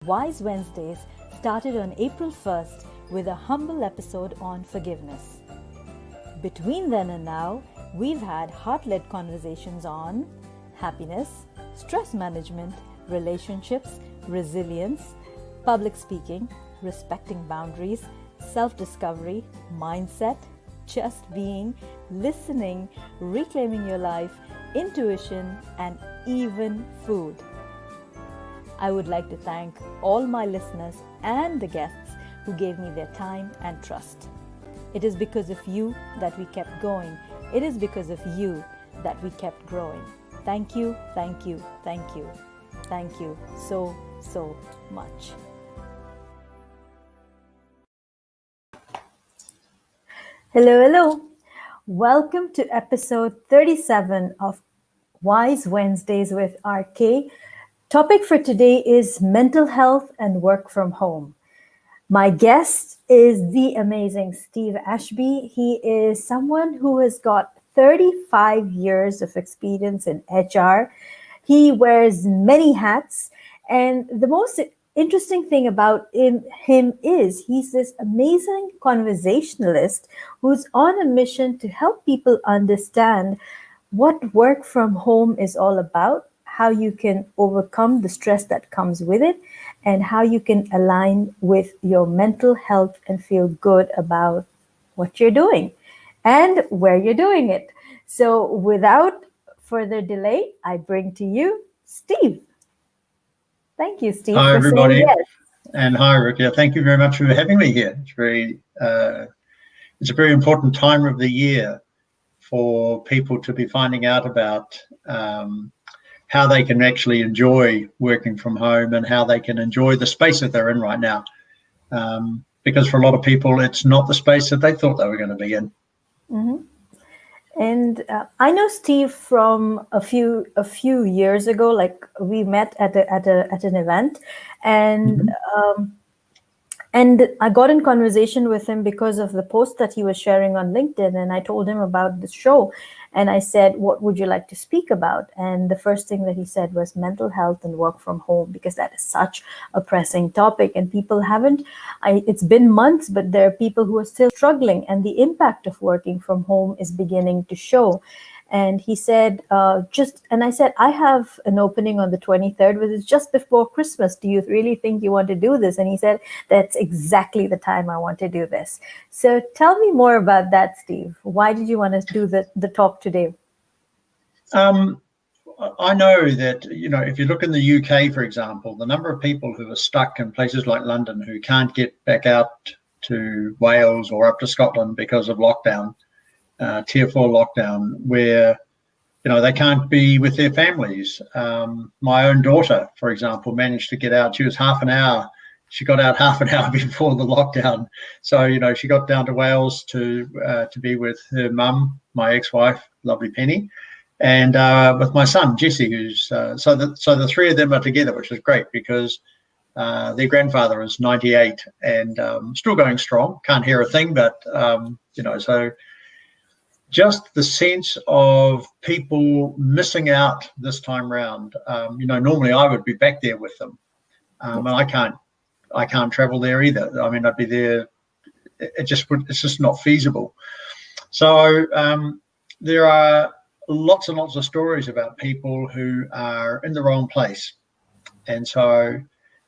Wise Wednesdays started on April 1st with a humble episode on forgiveness. Between then and now, we've had heart-led conversations on happiness, stress management, relationships, resilience, public speaking, respecting boundaries, self-discovery, mindset, just being, listening, reclaiming your life, intuition, and even food. I would like to thank all my listeners and the guests who gave me their time and trust. It is because of you that we kept going. It is because of you that we kept growing. Thank you, thank you, thank you. Thank you so, so much. Hello, hello. Welcome to episode 37 of Wise Wednesdays with RK. Topic for today is mental health and work from home. My guest is the amazing STEVE ASHBY. He is someone who has got 35 years of experience in HR. He wears many hats, and the most interesting thing about him is he's this amazing conversationalist who's on a mission to help people understand what work from home is all about, how you can overcome the stress that comes with it, and how you can align with your mental health and feel good about what you're doing and where you're doing it. So without further delay, I bring to you Steve. Thank you, Steve. Hi, everybody. Saying yes. And hi, Rick. Thank you very much for having me here. It's a very important time of the year for people to be finding out about how they can actually enjoy working from home and how they can enjoy the space that they're in right now. Because for a lot of people, it's not the space that they thought they were going to be in. Mm-hmm. And I know Steve from a few years ago. Like we met at an event, and and I got in conversation with him because of the post that he was sharing on LinkedIn. And I told him about the show, and I said, "What would you like to speak about?" And the first thing that he said was mental health and work from home, because that is such a pressing topic, and people haven't. It's been months, but there are people who are still struggling, and the impact of working from home is beginning to show. And he said, and I said, I have an opening on the 23rd, which is just before Christmas. Do you really think you want to do this? And he said, that's exactly the time I want to do this. So tell me more about that, Steve. Why did you want to do the talk today? I know that, if you look in the UK, for example, the number of people who are stuck in places like London who can't get back out to Wales or up to Scotland because of lockdown, tier 4 lockdown, where they can't be with their families. My own daughter, for example, managed to get out. She was she got out half an hour before the lockdown, so she got down to Wales to be with her mum, my ex-wife, lovely Penny, and with my son Jesse, who's so the three of them are together, which is great because their grandfather is 98 and still going strong, can't hear a thing, but so just the sense of people missing out this time round. Normally I would be back there with them, and I can't travel there either. I mean, I'd be there. It's just not feasible. So there are lots and lots of stories about people who are in the wrong place. And so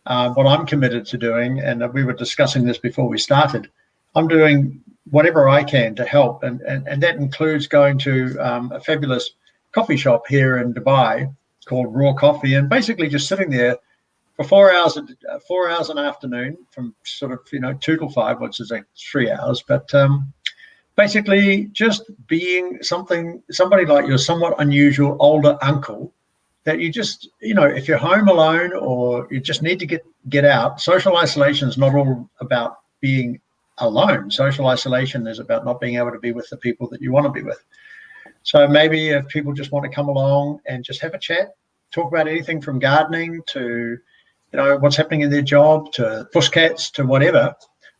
what I'm committed to doing, and we were discussing this before we started, I'm doing whatever I can to help, and that includes going to a fabulous coffee shop here in Dubai called Raw Coffee, and basically just sitting there for 4 hours an afternoon from sort of 2 till 5, which is like 3 hours, but basically just being somebody like your somewhat unusual older uncle that you just if you're home alone or you just need to get out. Social isolation is not all about being alone. Social isolation is about not being able to be with the people that you want to be with. So maybe if people just want to come along and just have a chat, talk about anything from gardening to what's happening in their job, to pushcats, to whatever,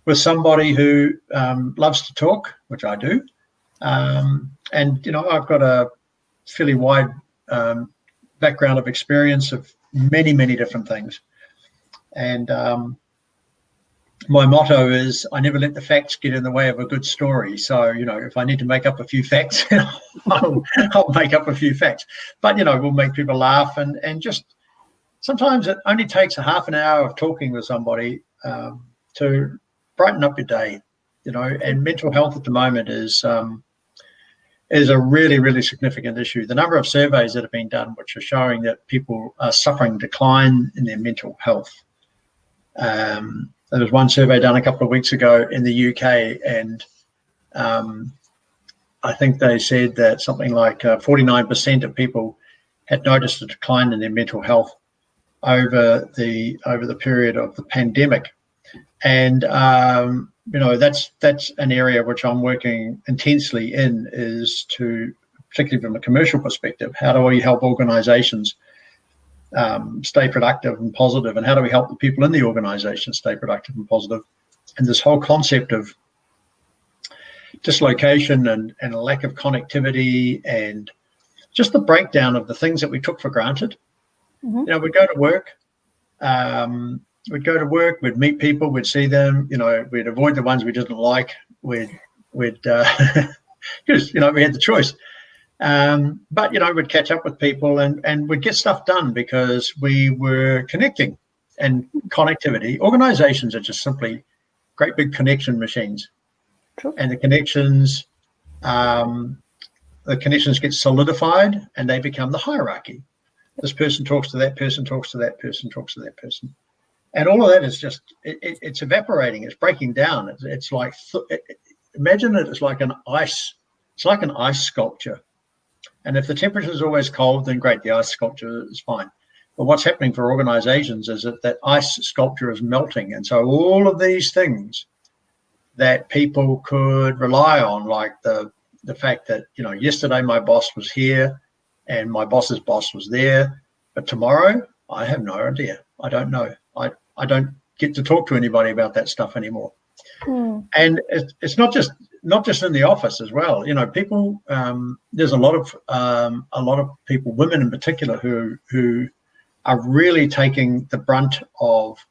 with somebody who loves to talk, which I do. And I've got a fairly wide background of experience of many different things. And my motto is I never let the facts get in the way of a good story. So, if I need to make up a few facts, I'll make up a few facts. But, we'll make people laugh. And just sometimes it only takes a half an hour of talking with somebody to brighten up your day, and mental health at the moment is a really, really significant issue. The number of surveys that have been done which are showing that people are suffering decline in their mental health. There was one survey done a couple of weeks ago in the UK, and I think they said that something like 49% of people had noticed a decline in their mental health over the period of the pandemic. And that's an area which I'm working intensely in, is to, particularly from a commercial perspective, how do we help organisations stay productive and positive, and how do we help the people in the organisation stay productive and positive? And this whole concept of dislocation and a lack of connectivity, and just the breakdown of the things that we took for granted. Mm-hmm. We'd go to work. We'd meet people, we'd see them, we'd avoid the ones we didn't like. We'd because, we had the choice. But, we'd catch up with people and we'd get stuff done because we were connecting. And connectivity, organizations are just simply great big connection machines. True. And the connections get solidified and they become the hierarchy. This person talks to that person, talks to that person, talks to that person. And all of that is just, it's evaporating, it's breaking down. It's like, imagine it as like an ice sculpture. And if the temperature is always cold, then great, the ice sculpture is fine. But what's happening for organizations is that ice sculpture is melting. And so all of these things that people could rely on, like the fact that, yesterday my boss was here and my boss's boss was there, but tomorrow I have no idea. I don't know. I don't get to talk to anybody about that stuff anymore. And it's not just in the office as well. People. There's a lot of people, women in particular, who are really taking the brunt of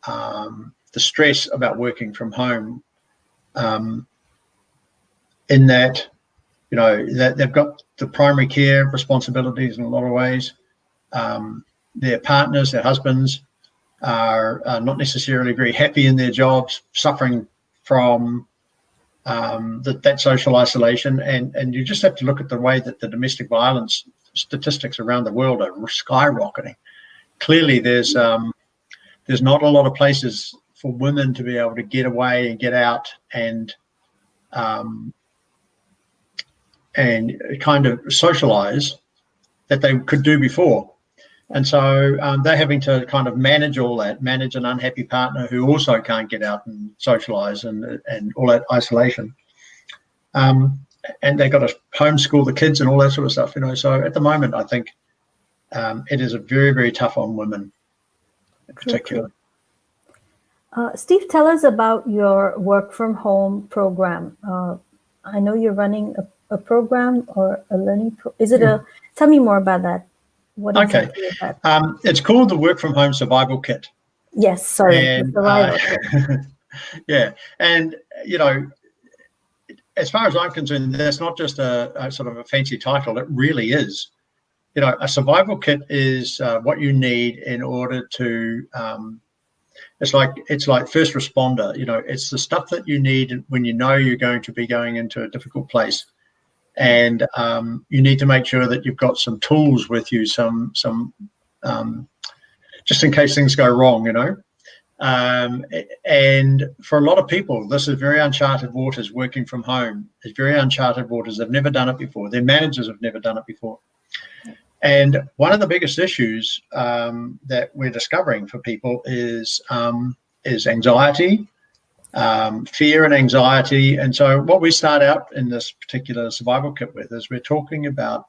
the stress about working from home. In that, that they've got the primary care responsibilities in a lot of ways. Their partners, their husbands, are not necessarily very happy in their jobs, suffering from that social isolation. And you just have to look at the way that the domestic violence statistics around the world are skyrocketing. Clearly, there's not a lot of places for women to be able to get away and get out and kind of socialize that they could do before. And so they're having to kind of manage all that, manage an unhappy partner who also can't get out and socialize and all that isolation. And they've got to homeschool the kids and all that sort of stuff, So at the moment, I think it is a very, very tough on women in particular. Steve, tell us about your work from home program. I know you're running a program or a learning. Tell me more about that. What exactly is that? It's called the Work from Home Survival Kit. Yes, sorry, and, survival kit. Yeah, and as far as I'm concerned, that's not just a sort of a fancy title. It really is. A survival kit is what you need in order to. It's like first responder. It's the stuff that you need when you're going to be going into a difficult place. And you need to make sure that you've got some tools with you, some just in case things go wrong, And for a lot of people, this is very uncharted waters. Working from home is very uncharted waters. They've never done it before. Their managers have never done it before. And one of the biggest issues that we're discovering for people is anxiety. Fear and anxiety. And so what we start out in this particular survival kit with is we're talking about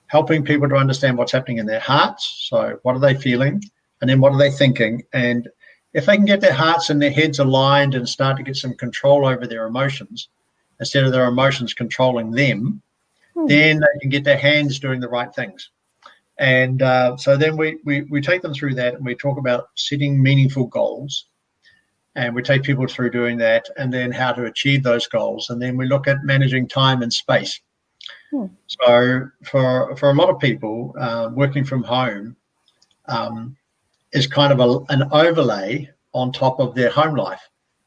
helping people to understand what's happening in their hearts. So what are they feeling? And then what are they thinking? And if they can get their hearts and their heads aligned and start to get some control over their emotions, instead of their emotions controlling them, then they can get their hands doing the right things. And so then we take them through that, and we talk about setting meaningful goals, and we take people through doing that, and then how to achieve those goals. And then we look at managing time and space. So for a lot of people, working from home is kind of an overlay on top of their home life.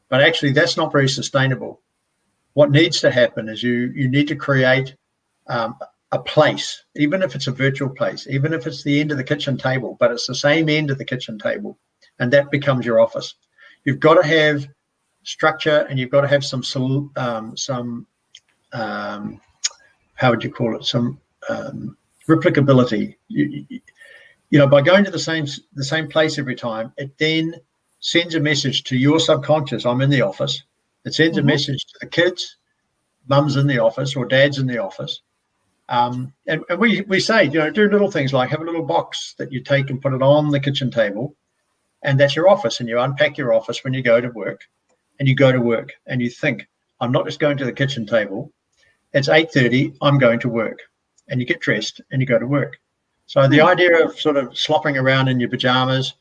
But actually, that's not very sustainable. What needs to happen is you need to create a place, even if it's a virtual place, even if it's the end of the kitchen table, but it's the same end of the kitchen table, and that becomes your office. You've got to have structure, and you've got to have some how would you call it? Some replicability. You know, by going to the same place every time, it then sends a message to your subconscious. I'm in the office. It sends a message to the kids. Mum's in the office or dad's in the office. And we say, you know, do little things like have a little box that you take and put it on the kitchen table, and that's your office. And you unpack your office when you go to work, and you go to work, and you think, I'm not just going to the kitchen table. It's 8:30. I'm going to work, and you get dressed and you go to work. So the idea of sort of slopping around in your pajamas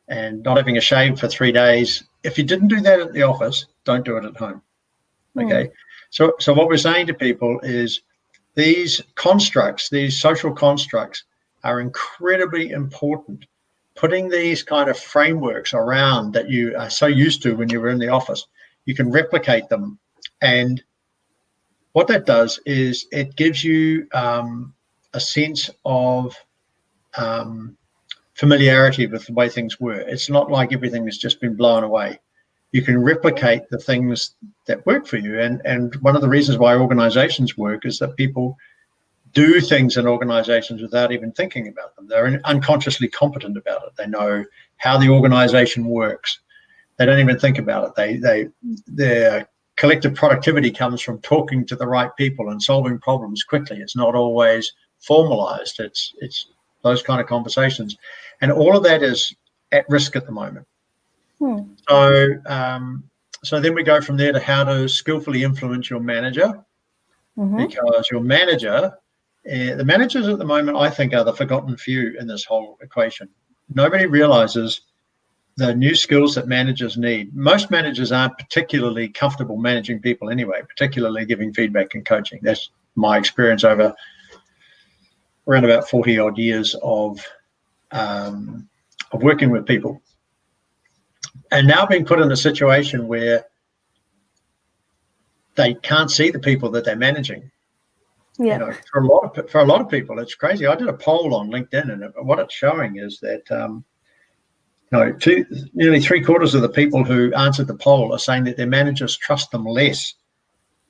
and not having a shave for 3 days, if you didn't do that at the office, don't do it at home. Okay. So what we're saying to people is these constructs, these social constructs are incredibly important. Putting these kind of frameworks around that you are so used to when you were in the office, you can replicate them. And what that does is it gives you a sense of familiarity with the way things were. It's not like everything has just been blown away. You can replicate the things that work for you. And one of the reasons why organizations work is that people do things in organizations without even thinking about them. They're unconsciously competent about it. They know how the organization works. They don't even think about it. Their collective productivity comes from talking to the right people and solving problems quickly. It's not always formalized. It's those kind of conversations. And all of that is at risk at the moment. So then we go from there to how to skillfully influence your manager, because your manager, the managers at the moment, I think, are the forgotten few in this whole equation. Nobody realizes the new skills that managers need. Most managers aren't particularly comfortable managing people anyway, particularly giving feedback and coaching. That's my experience over around about 40 odd years of working with people. And now being put in a situation where they can't see the people that they're managing. Yeah. You know, for a lot of people, it's crazy. I did a poll on LinkedIn, and what it's showing is that nearly 3/4 of the people who answered the poll are saying that their managers trust them less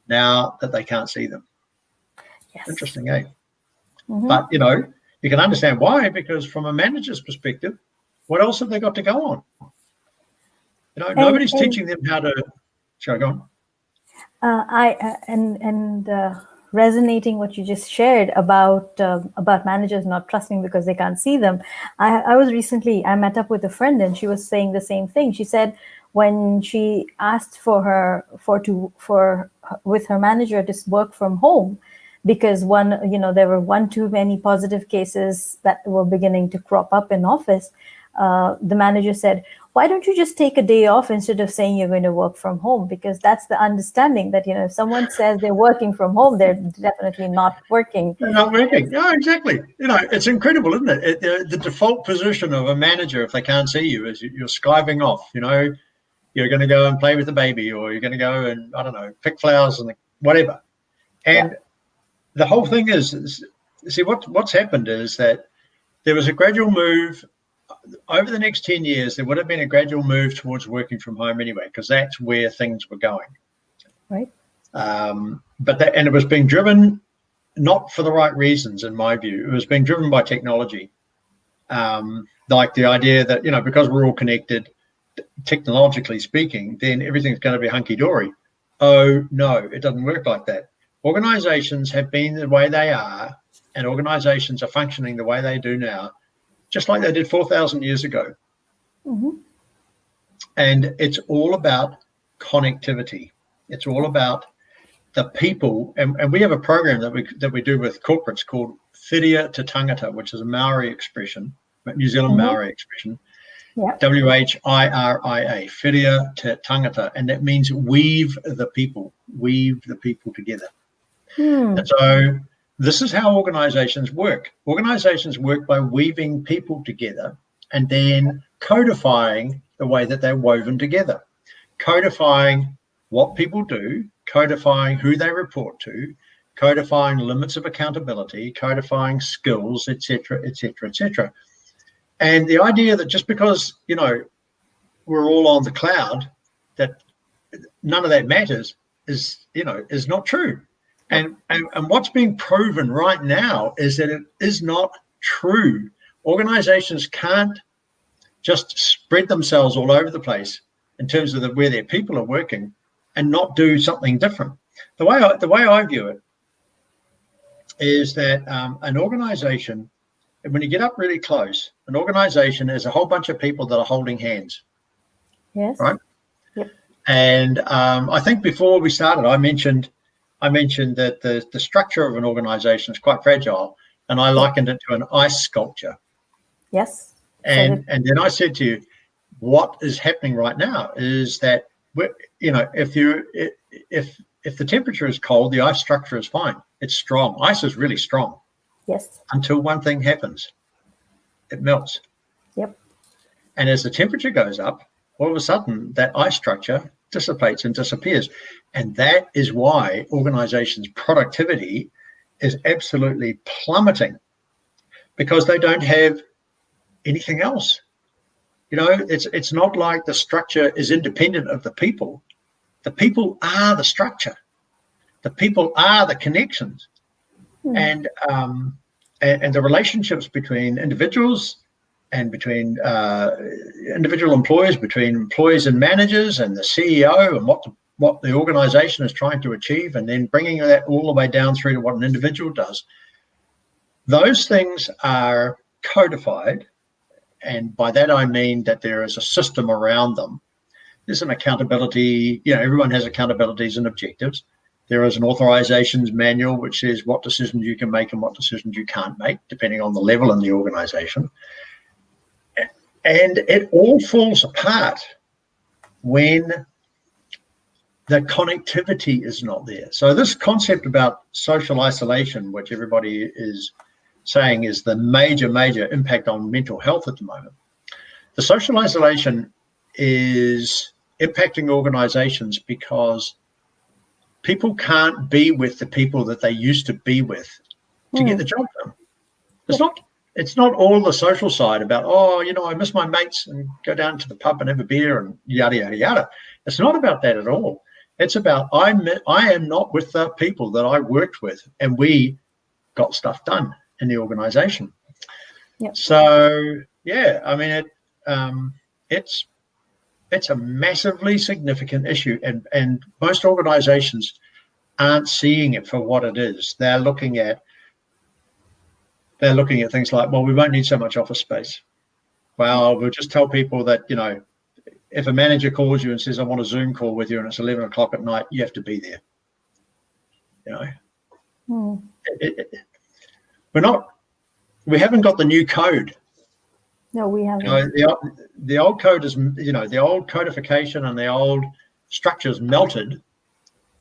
now that they can't see them. Yes. Interesting, eh? But you know, you can understand why, because from a manager's perspective, what else have they got to go on? You know, nobody's teaching them how to. Shall I go on? Resonating what you just shared about managers not trusting because they can't see them. I met up with a friend, and she was saying the same thing. She said when she asked with her manager to work from home, because there were one too many positive cases that were beginning to crop up in office. The manager said, why don't you just take a day off instead of saying you're going to work from home? Because that's the understanding that, if someone says they're working from home, they're definitely not working. They're not working. No, exactly. It's incredible, isn't it? The default position of a manager, if they can't see you, is you're skiving off. You're going to go and play with the baby, or you're going to go and, I don't know, pick flowers and whatever. And the whole thing is see, what's happened is that there was a gradual move. Over the next 10 years, there would have been a gradual move towards working from home anyway, because that's where things were going. Right. But it was being driven not for the right reasons, in my view. It was being driven by technology. Like the idea that, because we're all connected, technologically speaking, then everything's going to be hunky-dory. Oh, no, it doesn't work like that. Organizations have been the way they are, and organizations are functioning the way they do now, just like they did 4,000 years ago. And it's all about connectivity. It's all about the people, and we have a program that we do with corporates called Whiria Te Tangata, which is a Maori expression, New Zealand Maori expression, Yeah. WHIRIA, Whiria Te Tangata, and that means weave the people together. And so this is how organizations work. Organizations work by weaving people together and then codifying the way that they're woven together, codifying what people do, codifying who they report to, codifying limits of accountability, codifying skills, etc., etc., etc. And the idea that just because, we're all on the cloud, that none of that matters is not true. And what's being proven right now is that it is not true. Organizations can't just spread themselves all over the place in terms of where their people are working and not do something different. The way I view it is that an organization, when you get up really close, an organization is a whole bunch of people that are holding hands. Yes. Right. Yep. And I think before we started, I mentioned that the structure of an organization is quite fragile, and I likened it to an ice sculpture. Yes. And then I said to you, what is happening right now is that if the temperature is cold, the ice structure is fine. It's strong. Ice is really strong. Yes. Until one thing happens, it melts. Yep. And as the temperature goes up, all of a sudden that ice structure dissipates and disappears. And that is why organizations' productivity is absolutely plummeting, because they don't have anything else. It's not like the structure is independent of the people. The people are the structure. The people are the connections. And the relationships between individuals and between individual employees, between employees and managers and the CEO, and what the organization is trying to achieve, and then bringing that all the way down through to what an individual does. Those things are codified, and by that I mean that there is a system around them. There's an accountability, everyone has accountabilities and objectives. There is an authorizations manual which says what decisions you can make and what decisions you can't make, depending on the level in the organization. And it all falls apart when the connectivity is not there. So this concept about social isolation, which everybody is saying is the major impact on mental health at the moment, the social isolation is impacting organizations because people can't be with the people that they used to be with to get the job done. It's not all the social side about, I miss my mates and go down to the pub and have a beer and yada, yada, yada. It's not about that at all. It's about I am not with the people that I worked with and we got stuff done in the organization. Yep. So, it's a massively significant issue, and most organizations aren't seeing it for what it is. They're looking at things like, well, we won't need so much office space. Well, we'll just tell people that, if a manager calls you and says, I want a Zoom call with you and it's 11 o'clock at night, you have to be there. We haven't got the new code. No, we haven't. The old code is, the old codification and the old structures melted,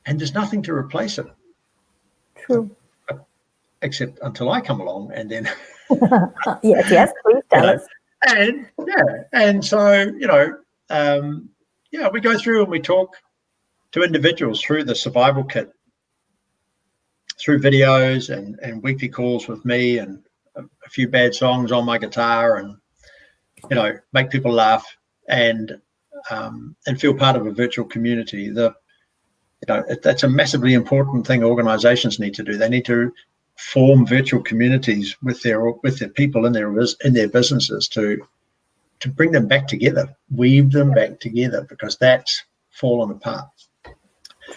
and there's nothing to replace it. True. Except until I come along, and then yes, please tell us. And so we go through and we talk to individuals through the survival kit, through videos and weekly calls with me, and a few bad songs on my guitar, and make people laugh and feel part of a virtual community. That's a massively important thing organizations need to do. They need to form virtual communities with their people in their businesses to bring them back together, weave them back together, because that's fallen apart.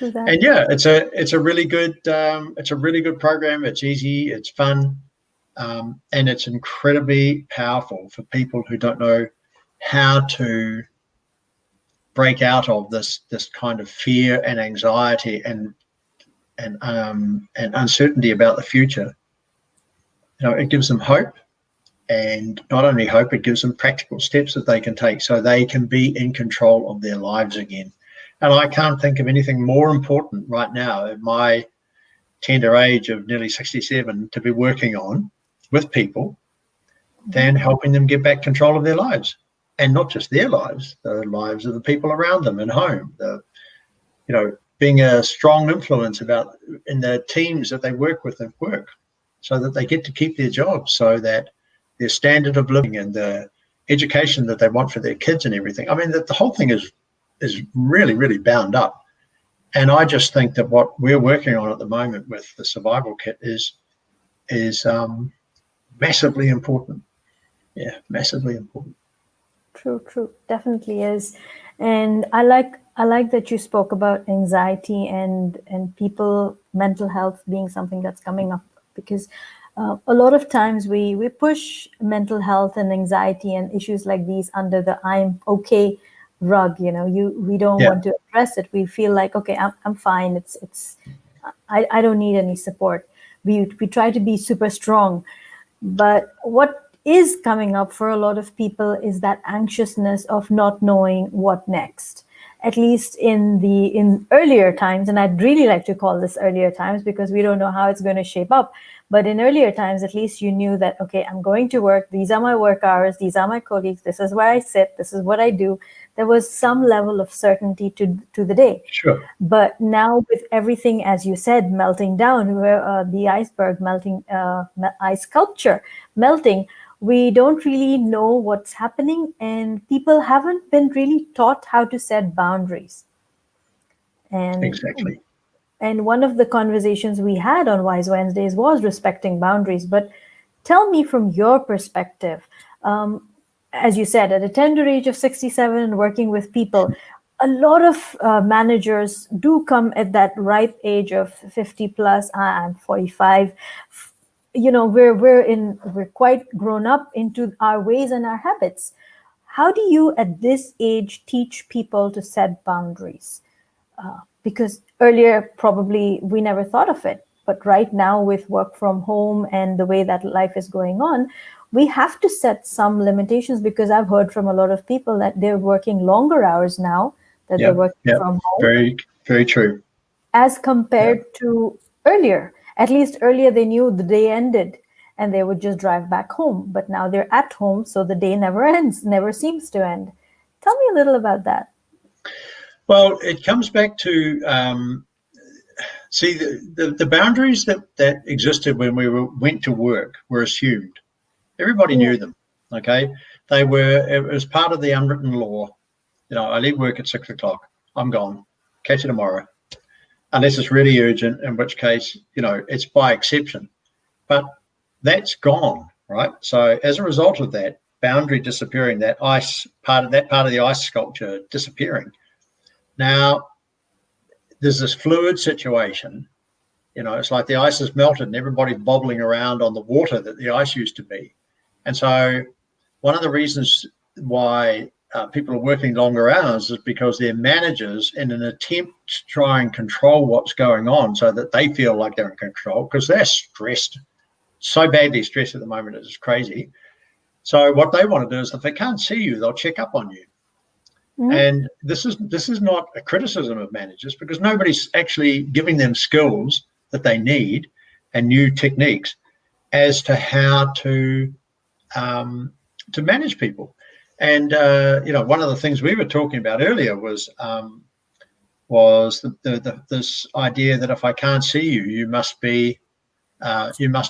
And it's a really good program. It's easy, it's fun, and it's incredibly powerful for people who don't know how to break out of this kind of fear and anxiety and and uncertainty about the future, it gives them hope. And not only hope, it gives them practical steps that they can take so they can be in control of their lives again. And I can't think of anything more important right now at my tender age of nearly 67 to be working on with people than helping them get back control of their lives. And not just their lives, the lives of the people around them at home, being a strong influence in the teams that they work with at work, so that they get to keep their jobs, so that their standard of living and the education that they want for their kids and everything. I mean, the whole thing is really, really bound up. And I just think that what we're working on at the moment with the survival kit is massively important. Yeah, massively important. True, definitely is. And I like that you spoke about anxiety and people mental health being something that's coming up, because a lot of times we push mental health and anxiety and issues like these under the "I'm okay" rug. We don't want to address it. We feel like, okay, I'm fine. I don't need any support. We try to be super strong, but what is coming up for a lot of people is that anxiousness of not knowing what next. At least in earlier times, and I'd really like to call this earlier times because we don't know how it's going to shape up. But in earlier times, at least you knew that, okay, I'm going to work. These are my work hours. These are my colleagues. This is where I sit. This is what I do. There was some level of certainty to the day. Sure. But now with everything, as you said, melting down, where the iceberg melting, ice sculpture melting, we don't really know what's happening, and people haven't been really taught how to set boundaries. And Exactly. And one of the conversations we had on Wise Wednesdays was respecting boundaries. But tell me from your perspective, as you said, at a tender age of 67 and working with people, a lot of managers do come at that ripe age of 50 plus. I'm 45. We're quite grown up into our ways and our habits. How do you at this age teach people to set boundaries? Because earlier probably we never thought of it, but right now with work from home and the way that life is going on, we have to set some limitations, because I've heard from a lot of people that they're working longer hours now, that they're working from home. Very, very true. As compared to earlier. At least earlier they knew the day ended and they would just drive back home. But now they're at home, so the day never ends, never seems to end. Tell me a little about that. Well, it comes back to see the boundaries that existed when we went to work were assumed. Everybody knew them. Okay, it was part of the unwritten law. I leave work at 6 o'clock. I'm gone. Catch you tomorrow, unless it's really urgent, in which case it's by exception. But that's gone, right? So as a result of that boundary disappearing, that part of the ice sculpture disappearing. Now, there's this fluid situation. It's like the ice is melted and everybody's bobbling around on the water that the ice used to be. And so one of the reasons why people are working longer hours is because their managers, in an attempt to try and control what's going on so that they feel like they're in control, because they're stressed, so badly stressed at the moment, it's crazy. So what they want to do is, if they can't see you, they'll check up on you. And this is not a criticism of managers, because nobody's actually giving them skills that they need and new techniques as to how to manage people. And one of the things we were talking about earlier was this idea that if I can't see you, you must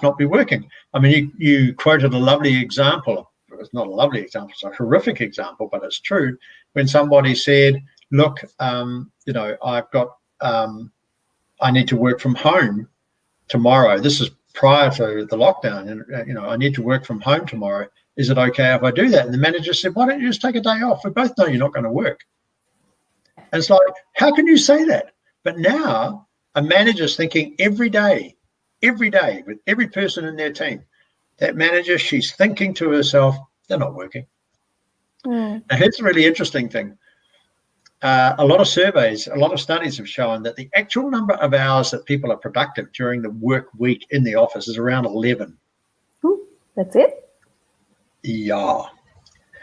not be working. I mean, you quoted a lovely example. It's not a lovely example, it's a horrific example, but it's true. When somebody said, look, I've got, I need to work from home tomorrow. This is prior to the lockdown. And, I need to work from home tomorrow. Is it okay if I do that? And the manager said, why don't you just take a day off? We both know you're not going to work. And it's like, how can you say that? But now a manager's thinking every day with every person in their team, that manager, she's thinking to herself, they're not working. And here's a really interesting thing. a lot of surveys, a lot of studies have shown that the actual number of hours that people are productive during the work week in the office is around 11. That's it? Yeah,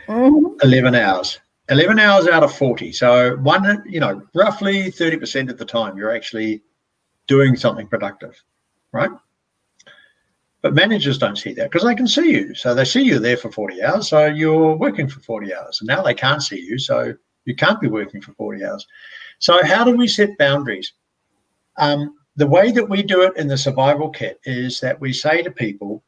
Mm-hmm. 11 hours. 11 hours out of 40. So roughly 30% of the time you're actually doing something productive, right? But managers don't see that because they can see you. So they see you there for 40 hours. So you're working for 40 hours. And now they can't see you. So you can't be working for 40 hours. So how do we set boundaries? The way that we do it in the survival kit is that we say to people,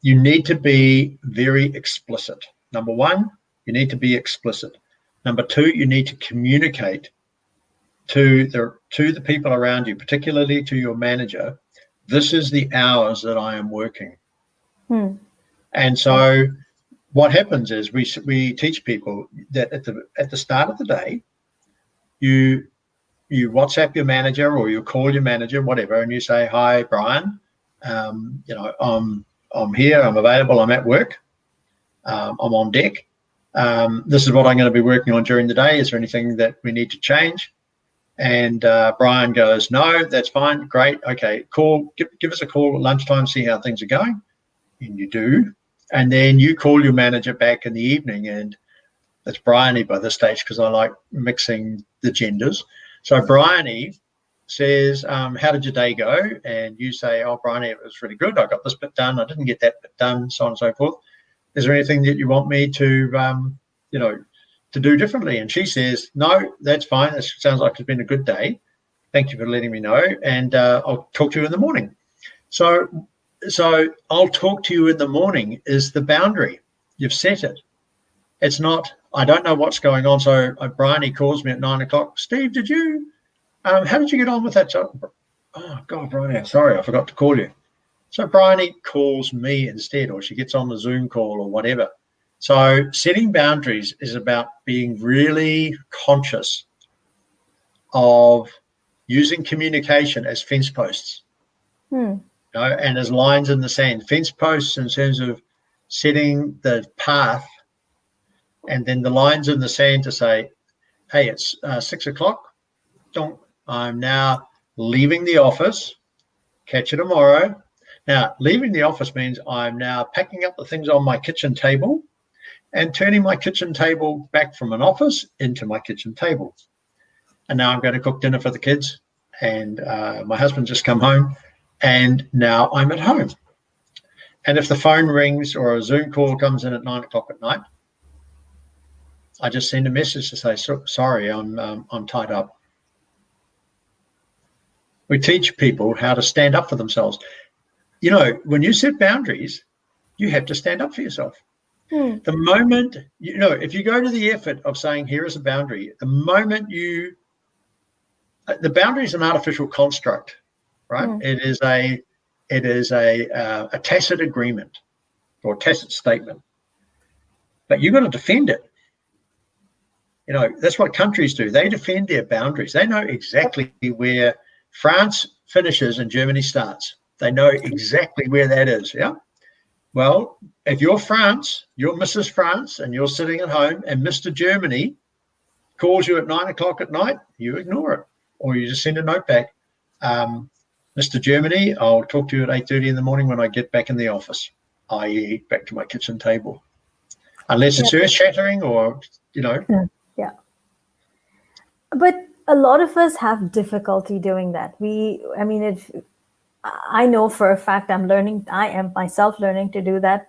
you need to be very explicit. Number one, you need to be explicit. Number two, you need to communicate to the people around you, particularly to your manager, this is the hours that I am working. And so what happens is we teach people that at the start of the day, you WhatsApp your manager or you call your manager, whatever, and you say, hi, Brian, I'm here, I'm available, I'm at work, I'm on deck. This is what I'm going to be working on during the day. Is there anything that we need to change? And Brian goes, no, that's fine, great, okay, give us a call at lunchtime, see how things are going. And you do. And then you call your manager back in the evening, and it's Bryony by this stage because I like mixing the genders. So Bryony says, how did your day go? And you say, oh, Bryony, it was really good. I got this bit done. I didn't get that bit done, so on and so forth. Is there anything that you want me to, to do differently? And she says, no, that's fine. It sounds like it's been a good day. Thank you for letting me know. And I'll talk to you in the morning. So I'll talk to you in the morning is the boundary. You've set it. It's not, I don't know what's going on. So Bryony calls me at 9 o'clock. Steve, how did you get on with that? So, oh, God, Bryony, sorry, I forgot to call you. So Bryony calls me instead, or she gets on the Zoom call or whatever. So setting boundaries is about being really conscious of using communication as fence posts, and as lines in the sand. Fence posts in terms of setting the path, and then the lines in the sand to say, hey, it's 6 o'clock. I'm now leaving the office. Catch you tomorrow. Now, leaving the office means I'm now packing up the things on my kitchen table and turning my kitchen table back from an office into my kitchen table. And now I'm going to cook dinner for the kids. And my husband just come home. And now I'm at home. And if the phone rings or a Zoom call comes in at 9 o'clock at night, I just send a message to say, sorry, I'm tied up. We teach people how to stand up for themselves. You know, when you set boundaries, you have to stand up for yourself. The moment, if you go to the effort of saying, here is a boundary, the moment the boundary is an artificial construct, right? It is a tacit agreement or tacit statement, but you've got to defend it. That's what countries do. They defend their boundaries. They know exactly where France finishes and Germany starts. They know exactly where that is, yeah? Well, if you're France, you're Mrs. France, and you're sitting at home, and Mr. Germany calls you at 9 o'clock at night, you ignore it, or you just send a note back. Mr. Germany, I'll talk to you at 8:30 in the morning when I get back in the office, i.e. back to my kitchen table. Unless it's earth-shattering or, Yeah. But a lot of us have difficulty doing that. I know for a fact I am myself learning to do that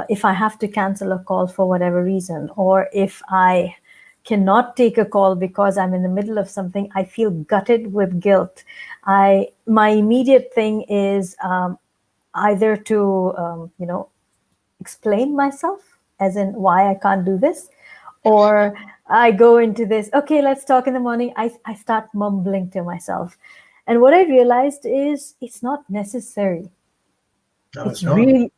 if I have to cancel a call for whatever reason, or if I cannot take a call because I'm in the middle of something, I feel gutted with guilt. My immediate thing is either to, explain myself as in why I can't do this, or I go into this, okay, let's talk in the morning. I start mumbling to myself. And what I realized is it's not necessary. No,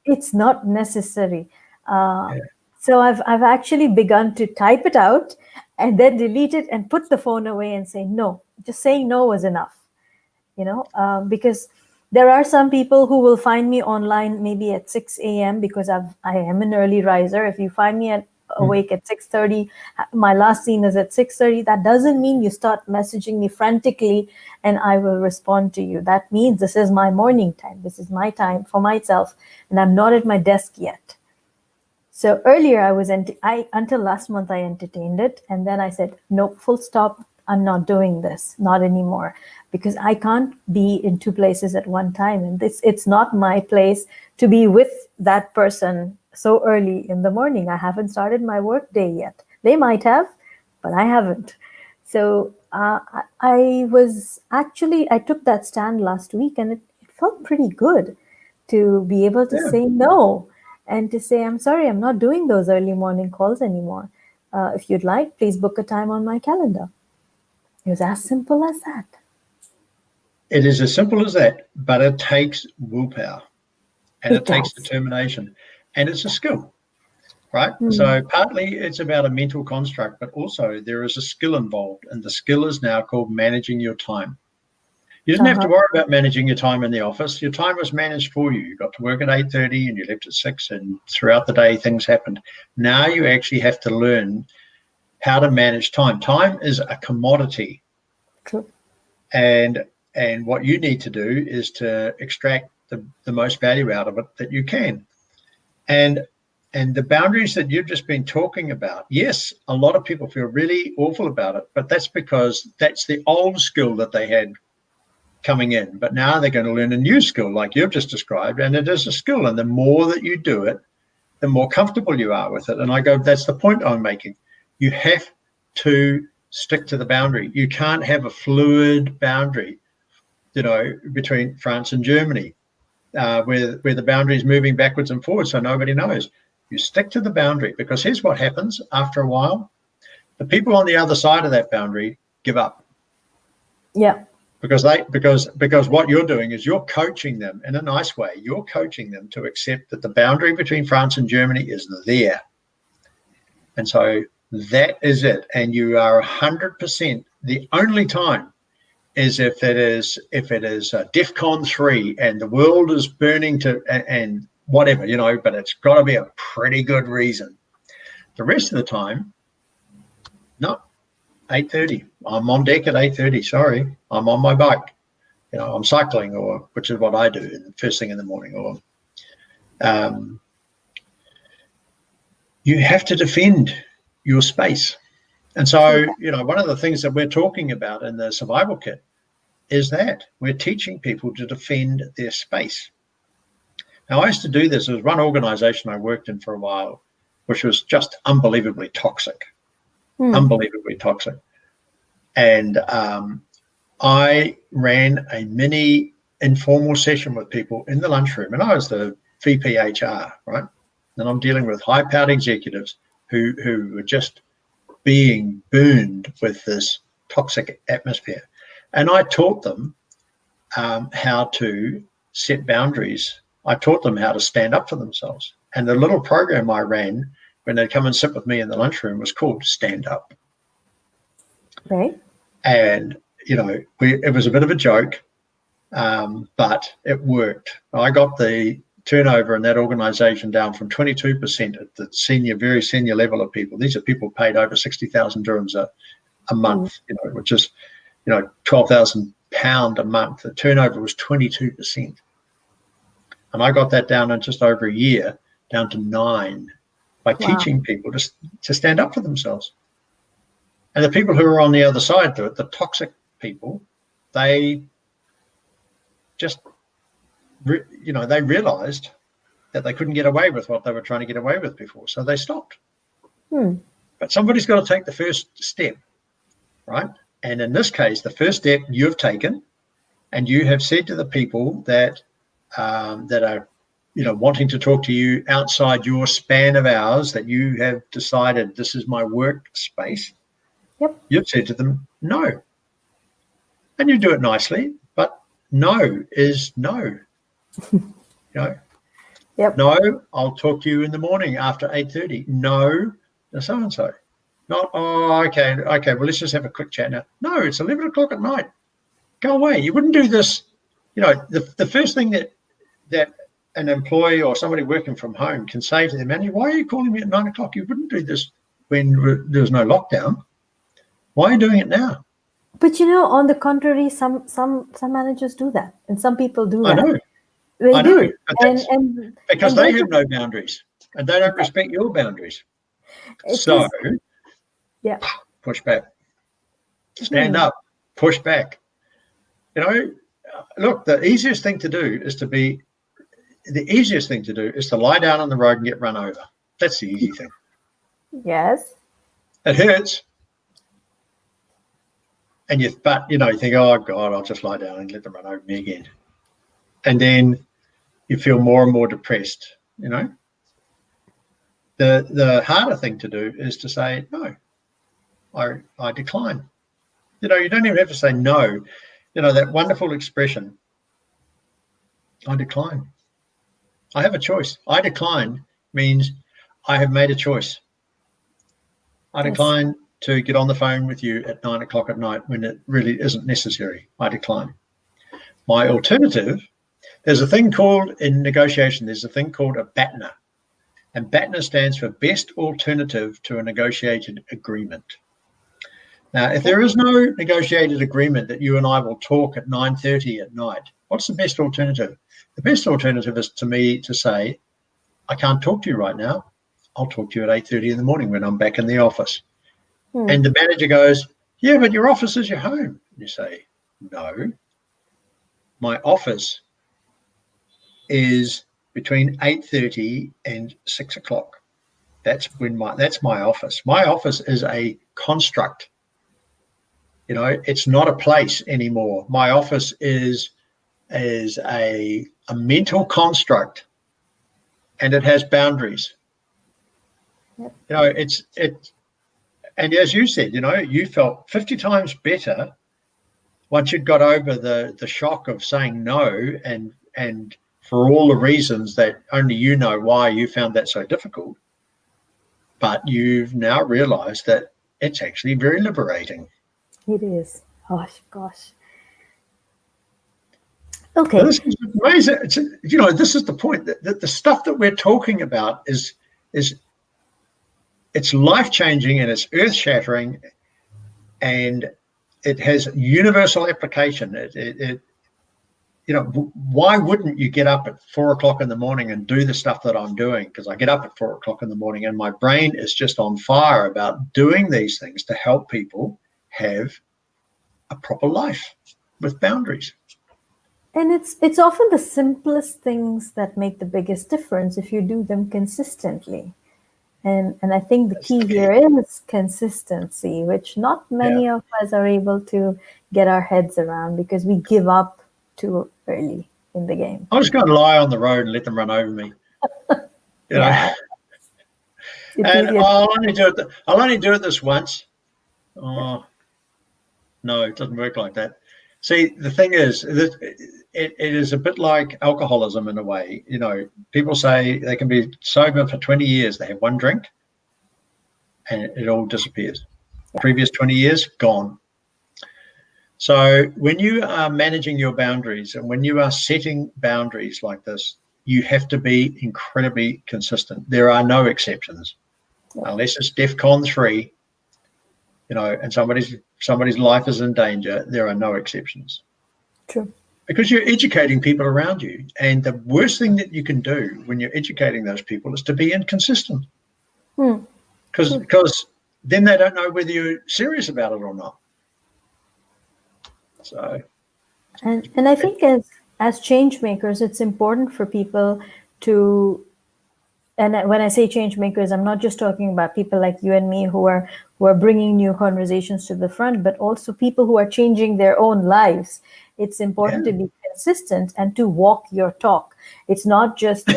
It's not necessary. So I've actually begun to type it out and then delete it and put the phone away and say no. Just saying no was enough, because there are some people who will find me online maybe at 6 a.m. because I am an early riser. If you find me at awake at 6:30. My last scene is at 6:30. That doesn't mean you start messaging me frantically and I will respond to you. That means this is my morning time. This is my time for myself, and I'm not at my desk yet. So earlier until last month I entertained it, and then I said, no, full stop. I'm not doing this, not anymore, because I can't be in two places at one time, and it's not my place to be with that person so early in the morning. I haven't started my work day yet. They might have, but I haven't. So I took that stand last week, and it felt pretty good to be able to say no and to say, I'm sorry, I'm not doing those early morning calls anymore. If you'd like, please book a time on my calendar. It was as simple as that. It is as simple as that, but it takes willpower and it takes determination, and it's a skill, right? So partly it's about a mental construct, but also there is a skill involved, and the skill is now called managing your time. You didn't have to worry about managing your time in the office. Your time was managed for you. You got to work at 8:30 and you left at 6, and throughout the day things happened. Now you actually have to learn how to manage time. Time is a commodity. True. And what you need to do is to extract the most value out of it that you can. And the boundaries that you've just been talking about, yes, a lot of people feel really awful about it, but that's because that's the old skill that they had coming in. But now they're going to learn a new skill like you've just described, and it is a skill. And the more that you do it, the more comfortable you are with it. And I go, that's the point I'm making. You have to stick to the boundary. You can't have a fluid boundary, between France and Germany, where the boundary is moving backwards and forwards, so nobody knows. You stick to the boundary, because here's what happens after a while. The people on the other side of that boundary give up. Yeah. Because what you're doing is you're coaching them in a nice way. You're coaching them to accept that the boundary between France and Germany is there. And so that is it. And you are 100%. The only time is if it is DEFCON 3 and the world is burning and whatever, but it's got to be a pretty good reason. The rest of the time, no, 8:30. I'm on deck at 8:30. Sorry, I'm on my bike. I'm cycling, which is what I do first thing in the morning. Or you have to defend your space. And so, one of the things that we're talking about in the survival kit is that we're teaching people to defend their space. Now, I used to do this. There was one organization I worked in for a while, which was just unbelievably toxic. Unbelievably toxic. And I ran a mini informal session with people in the lunchroom, and I was the VP HR, right? And I'm dealing with high-powered executives who were just being burned with this toxic atmosphere. And I taught them how to set boundaries. I taught them how to stand up for themselves. And the little program I ran when they'd come and sit with me in the lunchroom was called Stand Up. Right. And, it was a bit of a joke, but it worked. I got the turnover in that organization down from 22% at the very senior level of people. These are people paid over 60,000 dirhams a month, which is, 12,000 pound a month. The turnover was 22%. And I got that down in just over a year, down to 9%, by teaching people to stand up for themselves. And the people who are on the other side to it, the toxic people, they just, they realized that they couldn't get away with what they were trying to get away with before. So they stopped. But somebody's got to take the first step, right? And in this case, the first step you've taken, and you have said to the people that are, wanting to talk to you outside your span of hours, that you have decided this is my work space. Yep. You've said to them, no. And you do it nicely, but no is no. Yep. No, I'll talk to you in the morning after 8:30. No, so-and-so. Not, okay, well, let's just have a quick chat now. No, it's 11 o'clock at night. Go away. You wouldn't do this. The first thing that an employee or somebody working from home can say to their manager, why are you calling me at 9 o'clock? You wouldn't do this when there was no lockdown. Why are you doing it now? But on the contrary, some managers do that, and some people do I that. know, They I know, do, but and that's and because and they there's have no boundaries and they don't respect your boundaries. it So is yeah. push back, stand Hmm. up, push back. Look, the easiest thing to do is to lie down on the road and get run over. That's the easy thing. Yes. It hurts, and you think, oh God, I'll just lie down and let them run over me again, and then you feel more and more depressed. The harder thing to do is to say no. I decline. You don't even have to say no. That wonderful expression, I decline. I have a choice. I decline means I have made a choice. I Yes. decline to get on the phone with you at 9 o'clock at night when it really isn't necessary. I decline. My alternative, there's a thing called, in negotiation, there's a thing called a BATNA. And BATNA stands for Best Alternative to a Negotiated Agreement. Now, if Okay. there is no negotiated agreement that you and I will talk at 9:30 at night, what's the best alternative? The best alternative is to me to say, I can't talk to you right now. I'll talk to you at 8:30 in the morning when I'm back in the office. Hmm. And the manager goes, yeah, but your office is your home. You say, no, my office is between 8:30 and 6 o'clock. That's my office. My office is a construct. It's not a place anymore. My office is a mental construct, and it has boundaries. Yep. And as you said, you felt 50 times better once you'd got over the shock of saying no, and for all the reasons that only you know why you found that so difficult. But you've now realized that it's actually very liberating. It is. Gosh. Now, Okay. this is amazing. This is the point that the stuff that we're talking about is it's life-changing and it's earth-shattering, and it has universal application. Why wouldn't you get up at 4 o'clock in the morning and do the stuff that I'm doing? Because I get up at 4 o'clock in the morning and my brain is just on fire about doing these things to help people have a proper life with boundaries. And it's often the simplest things that make the biggest difference if you do them consistently. And I think the That's the key key. here is consistency, which not Yeah. many of us are able to get our heads around because we give up too early in the game. I'll just go and lie on the road and let them run over me. You know, Yeah, it's and easier. I'll only do it this once. Oh no, it doesn't work like that. See, the thing is that it is a bit like alcoholism in a way. People say they can be sober for 20 years. They have one drink and it all disappears. Previous 20 years, gone. So when you are managing your boundaries and when you are setting boundaries like this, you have to be incredibly consistent. There are no exceptions. Unless it's DEFCON 3, and somebody's life is in danger, there are no exceptions. True. Because you're educating people around you. And the worst thing that you can do when you're educating those people is to be inconsistent. Because then they don't know whether you're serious about it or not. So, And I think as change makers, it's important for people to, and when I say change makers, I'm not just talking about people like you and me who are bringing new conversations to the front, but also people who are changing their own lives. It's important to yeah. be consistent and to walk your talk. It's not just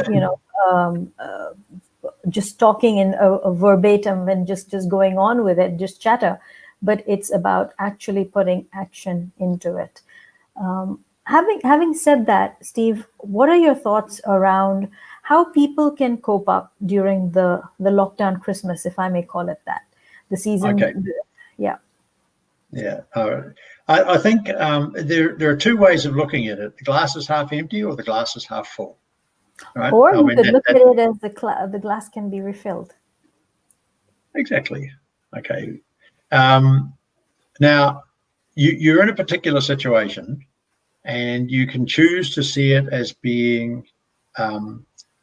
just talking in a verbatim and just going on with it, just chatter, but it's about actually putting action into it. Having said that, Steve, what are your thoughts around how people can cope up during the lockdown Christmas, if I may call it that, the Okay. season? Yeah. Yeah. I think there are two ways of looking at it. The glass is half empty or the glass is half full. right? Or I you mean, could look at it as the glass can be refilled. exactly. Okay. Now, you're in a particular situation, and you can choose to see it as being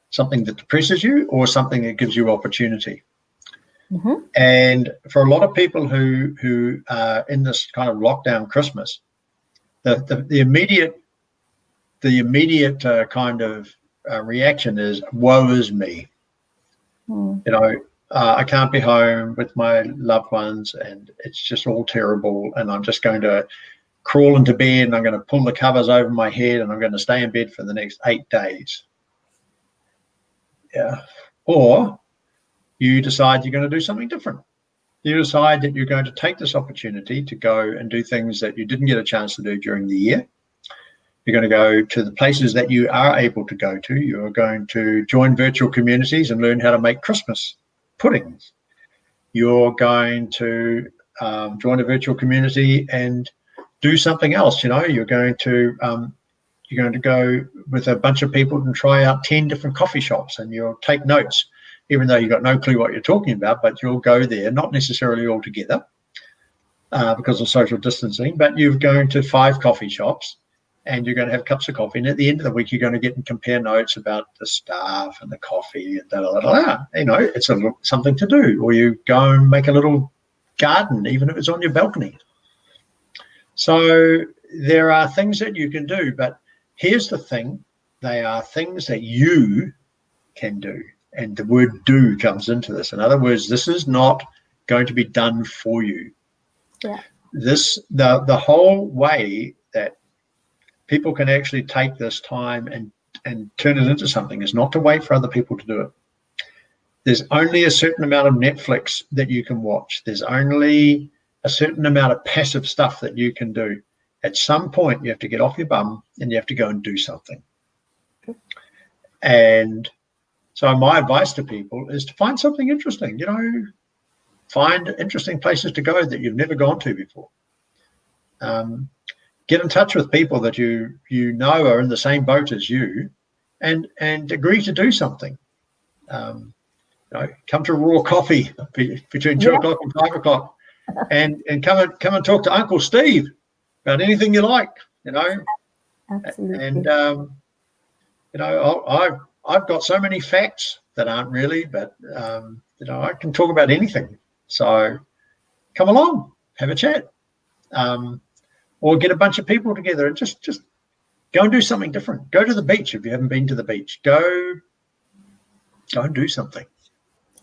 something that depresses you or something that gives you opportunity. Mm-hmm. And for a lot of people who are in this kind of lockdown Christmas, the immediate kind of reaction is, woe is me. Mm. You know, I can't be home with my loved ones, and it's just all terrible, and I'm just going to crawl into bed, and I'm going to pull the covers over my head, and I'm going to stay in bed for the next 8 days. Yeah. Or you decide you're going to do something different. You decide that you're going to take this opportunity to go and do things that you didn't get a chance to do during the year. You're going to go to the places that you are able to go to. You're going to join virtual communities and learn how to make Christmas puddings. You're going to join a virtual community and do something else. You know, you're going to go with a bunch of people and try out 10 different coffee shops, and you'll take notes, even though you've got no clue what you're talking about, but you'll go there, not necessarily all together because of social distancing, but you're going to 5 coffee shops and you're going to have cups of coffee. And at the end of the week, you're going to get and compare notes about the staff and the coffee and da, da, da, da. You know, it's something to do. Or you go and make a little garden, even if it's on your balcony. So there are things that you can do, but here's the thing. They are things that you can do. And the word do comes into this. In other words, this is not going to be done for you. Yeah. The whole way that people can actually take this time and turn it into something is not to wait for other people to do it. There's only a certain amount of Netflix that you can watch. There's only a certain amount of passive stuff that you can do. At some point, you have to get off your bum and you have to go and do something. And so my advice to people is to find something interesting, you know, find interesting places to go that you've never gone to before. Get in touch with people that you know are in the same boat as you, and agree to do something. You know, come to Raw Coffee between 2 o'clock and 5 o'clock, and come and talk to Uncle Steve about anything you like. You know, Absolutely. and you know, I've got so many facts that aren't really, but you know, I can talk about anything. So come along, have a chat. Or get a bunch of people together and just go and do something different. Go to the beach if you haven't been to the beach. Go and do something.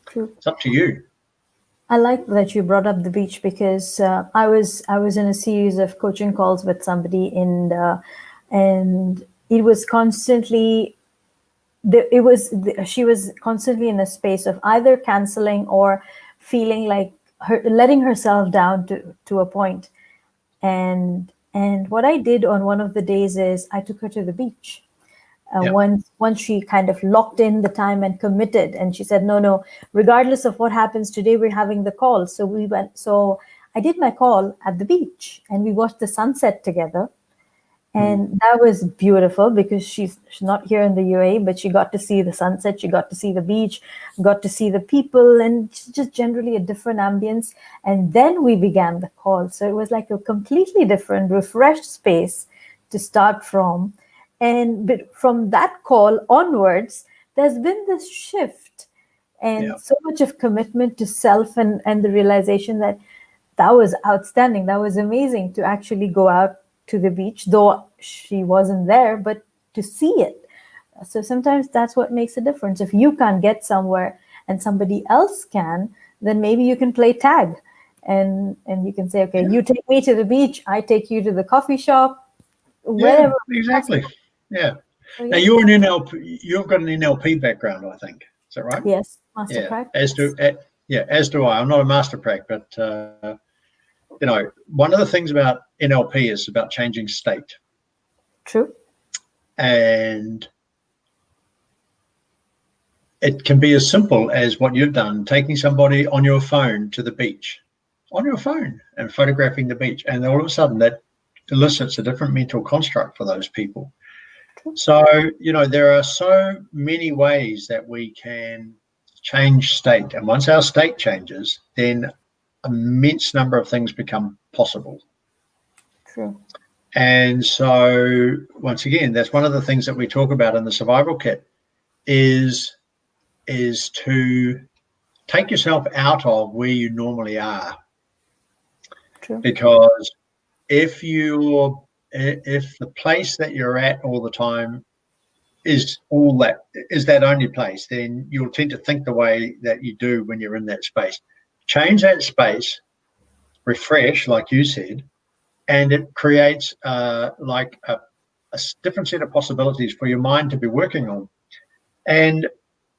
True. It's up to you. I like that you brought up the beach because I was in a series of coaching calls with somebody, and it was constantly she was constantly in a space of either canceling or feeling like letting herself down to a point. And what I did on one of the days is I took her to the beach. Once she kind of locked in the time and committed, and she said, no, regardless of what happens today, we're having the call. So I did my call at the beach, and we watched the sunset together. And that was beautiful because she's not here in the UAE, but she got to see the sunset, she got to see the beach, got to see the people, and just generally a different ambience. And then we began the call. So it was like a completely different, refreshed space to start from. But from that call onwards, there's been this shift and so much of commitment to self, and the realization that was outstanding. That was amazing to actually go out to the beach, though she wasn't there, but to see it. So sometimes that's what makes a difference. If you can't get somewhere and somebody else can, then maybe you can play tag, and you can say, okay, you take me to the beach, I take you to the coffee shop, wherever. Yeah, exactly. Yeah. So, Now you're an NLP. You've got an NLP background, I think. Is that right? Yes, master practice. As do I. I'm not a master prac, but you know, one of the things about NLP is about changing state. True. And it can be as simple as what you've done, taking somebody on your phone to the beach, on your phone, and photographing the beach. And all of a sudden that elicits a different mental construct for those people. So, there are so many ways that we can change state. And once our state changes, then immense number of things become possible. True. And so, once again, that's one of the things that we talk about in the survival kit is to take yourself out of where you normally are. True. Because if the place that you're at all the time is that only place, then you'll tend to think the way that you do when you're in that space. Change that space, refresh, like you said, and it creates like a different set of possibilities for your mind to be working on. And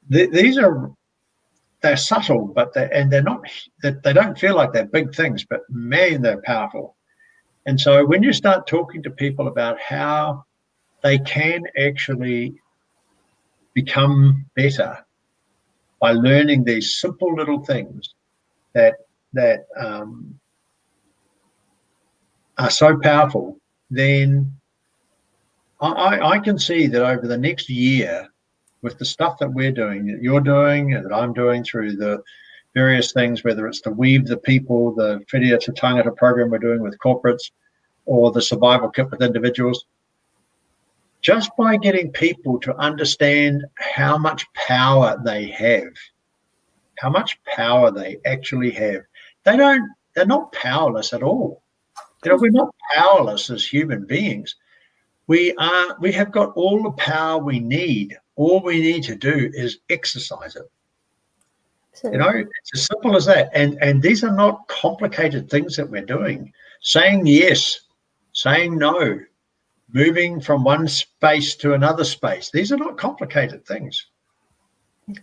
they're subtle, but they're not. They don't feel like they're big things, but man, they're powerful. And so when you start talking to people about how they can actually become better by learning these simple little things that are so powerful, then I can see that over the next year, with the stuff that we're doing, that you're doing, and that I'm doing through the various things, whether it's the Weave the People, the Whiria Te Tangata program we're doing with corporates, or the survival kit with individuals, just by getting people to understand how much power they have, how much power they actually have. They're not powerless at all. We're not powerless as human beings. We have got all the power we need. All we need to do is exercise it. So, it's as simple as that. And these are not complicated things that we're doing. Saying yes, saying no, moving from one space to another space. These are not complicated things. It's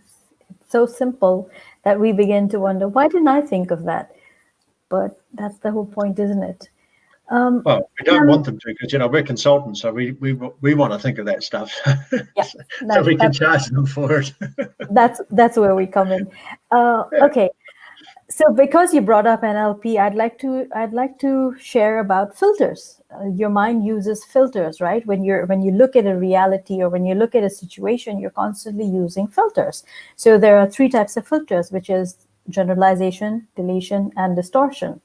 so simple that we begin to wonder, why didn't I think of that? But that's the whole point, isn't it? Well, we don't want them to, because we're consultants, so we want to think of that stuff. Yeah, so we can charge them for it. that's where we come in. Okay, so because you brought up NLP, I'd like to share about filters. Your mind uses filters, right? When you look at a reality or when you look at a situation, you're constantly using filters. So there are 3 types of filters, which is generalization, deletion, and distortion.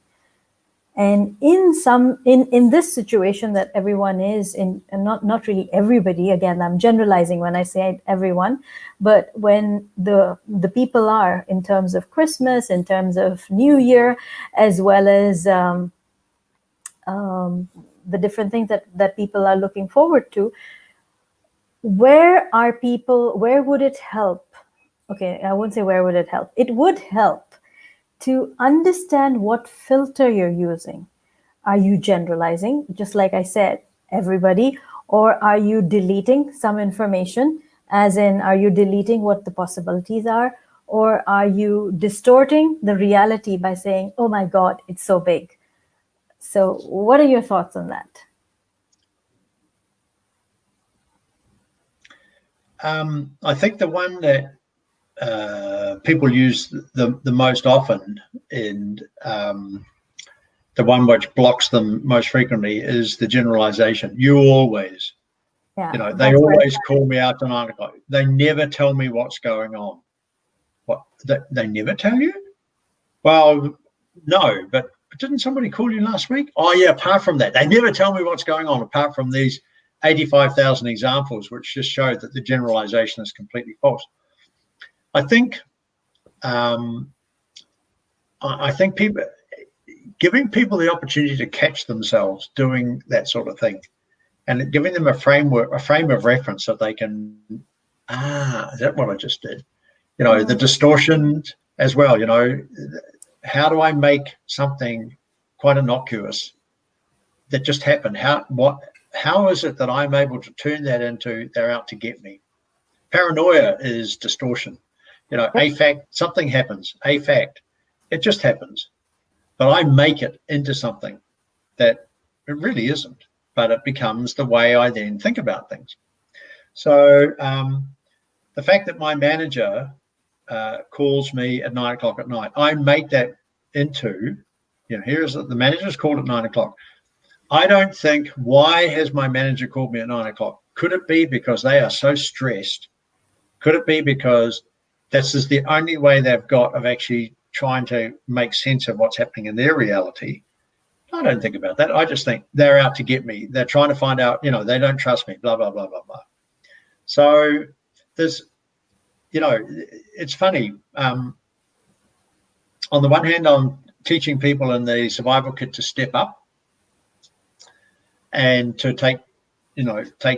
And in this situation that everyone is in, and not really everybody, again, I'm generalizing when I say everyone, but when the people are, in terms of Christmas, in terms of New Year, as well as the different things that people are looking forward to, where would it help? Okay, I won't say where would it help. It would help to understand what filter you're using. Are you generalizing, just like I said, everybody, or are you deleting some information, as in, are you deleting what the possibilities are, or are you distorting the reality by saying, oh my God, it's so big? So what are your thoughts on that? I think the one that people use the most often, and the one which blocks them most frequently, is the generalization. You always, they always call me out to 9 o'clock. They never tell me what's going on. What? They never tell you? Well, no, but didn't somebody call you last week? Oh yeah, apart from that, they never tell me what's going on, apart from these 85,000 examples, which just show that the generalization is completely false. I think people, giving people the opportunity to catch themselves doing that sort of thing, and giving them a frame of reference so they can, is that what I just did? The distortion as well. How do I make something quite innocuous that just happened? How is it that I'm able to turn that into they're out to get me? Paranoia is distortion. A fact, something happens, a fact, it just happens. But I make it into something that it really isn't, but it becomes the way I then think about things. So the fact that my manager calls me at 9 o'clock at night, I make that into, here's the manager's called at 9 o'clock. I don't think, why has my manager called me at 9 o'clock? Could it be because they are so stressed? Could it be because this is the only way they've got of actually trying to make sense of what's happening in their reality? I don't think about that. I just think they're out to get me. They're trying to find out, they don't trust me, blah, blah, blah, blah, blah. So there's, it's funny. On the one hand, I'm teaching people in the survival kit to step up and to take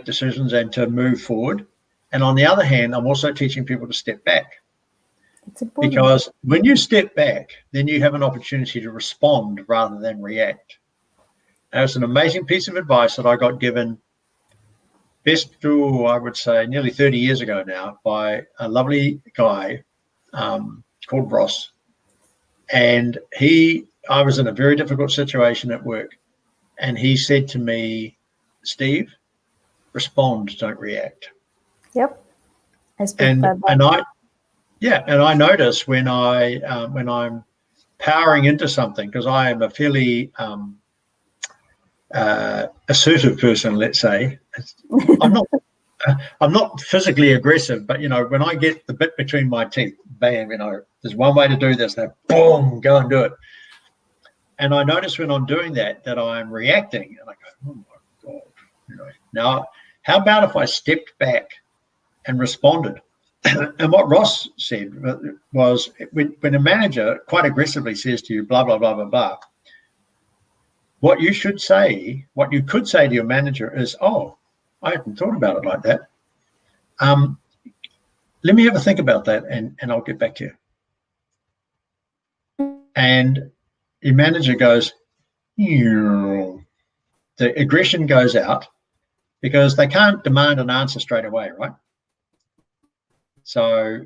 decisions and to move forward. And on the other hand, I'm also teaching people to step back. It's important. Because when you step back, then you have an opportunity to respond rather than react. And it's an amazing piece of advice that I got given I would say, nearly 30 years ago now by a lovely guy called Ross. And I was in a very difficult situation at work. And he said to me, Steve, respond, don't react. Yep. I speak about that. And I notice when I'm powering into something, because I am a fairly assertive person, let's say. I'm not physically aggressive, but when I get the bit between my teeth, bam, there's one way to do this. Now, boom, go and do it. And I notice when I'm doing that I'm reacting, and I go, oh my God, Now, how about if I stepped back and responded? And what Ross said was, when a manager quite aggressively says to you, blah, blah, blah, blah, blah, what you could say to your manager is, oh, I hadn't thought about it like that. Let me have a think about that, and I'll get back to you. And your manager goes, the aggression goes out because they can't demand an answer straight away, right? So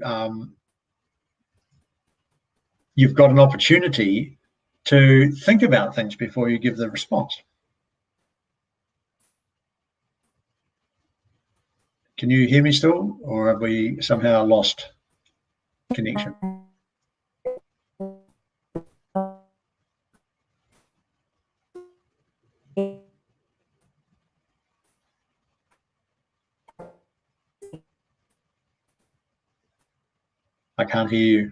you've got an opportunity to think about things before you give the response. Can you hear me still, or have we somehow lost connection? I can't hear you.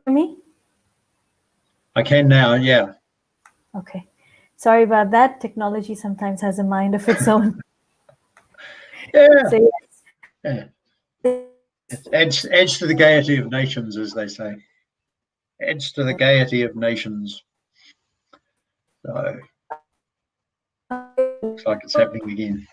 Me? I can now, yeah. Okay. Sorry about that. Technology sometimes has a mind of its own. Yeah. So, Yeah. It adds to the gaiety of nations, as they say. Adds to the gaiety of nations. So looks like it's happening again.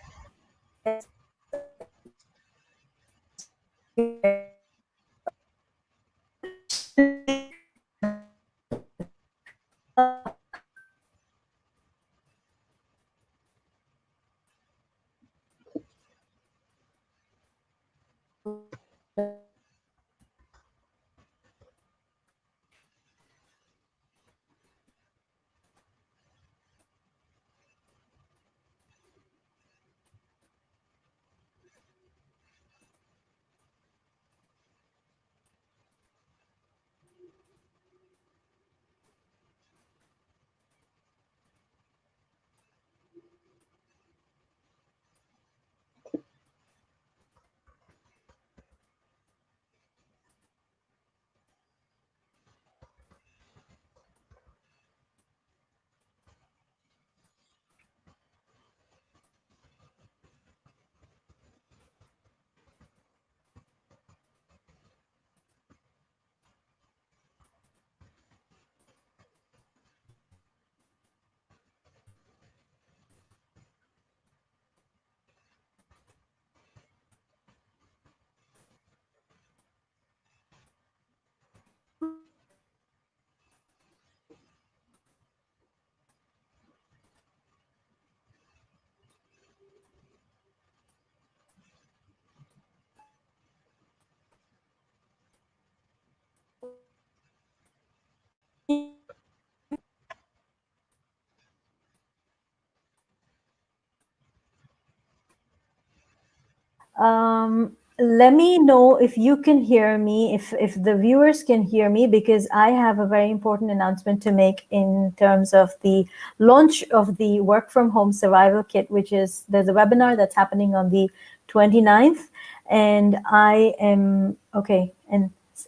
Let me know if you can hear me, if the viewers can hear me, because I have a very important announcement to make in terms of the launch of the Work from Home Survival Kit, which is, there's a webinar that's happening on the 29th, and I am, okay,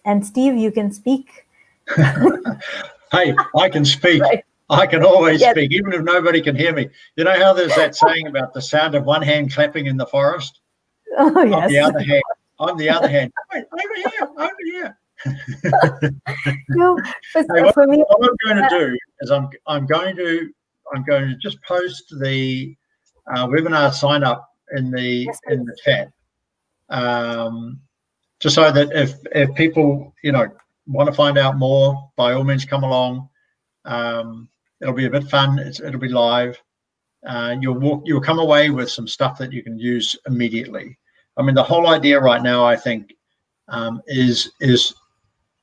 and Steve, you can speak. Hey, I can speak. Right. I can always Yes. speak, even if nobody can hear me. You know how there's that saying about the sound of one hand clapping in the forest? Oh, On the yes. other hand, wait, over here. No, Hey, what, for me, what I'm going to do is I'm going to just post the webinar sign up in the yes, please. chat, just so that if people want to find out more, by all means come along. It'll be a bit fun. It'll be live. You'll come away with some stuff that you can use immediately. I mean, the whole idea right now, I think, is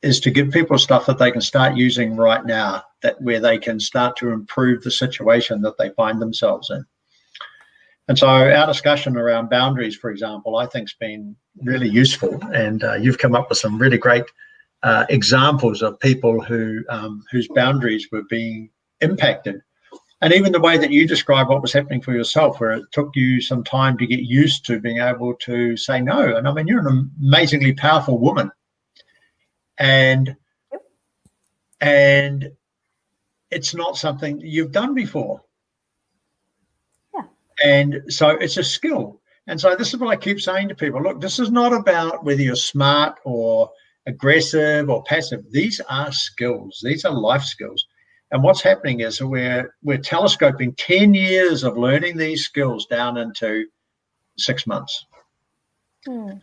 to give people stuff that they can start using right now, where they can start to improve the situation that they find themselves in. And so our discussion around boundaries, for example, I think has been really useful. And you've come up with some really great examples of people whose boundaries were being impacted. And even the way that you describe what was happening for yourself, where it took you some time to get used to being able to say no. And I mean, you're an amazingly powerful woman. And it's not something you've done before. Yeah. And so it's a skill. And so this is what I keep saying to people. Look, this is not about whether you're smart or aggressive or passive. These are skills. These are life skills. And what's happening is we're telescoping 10 years of learning these skills down into 6 months.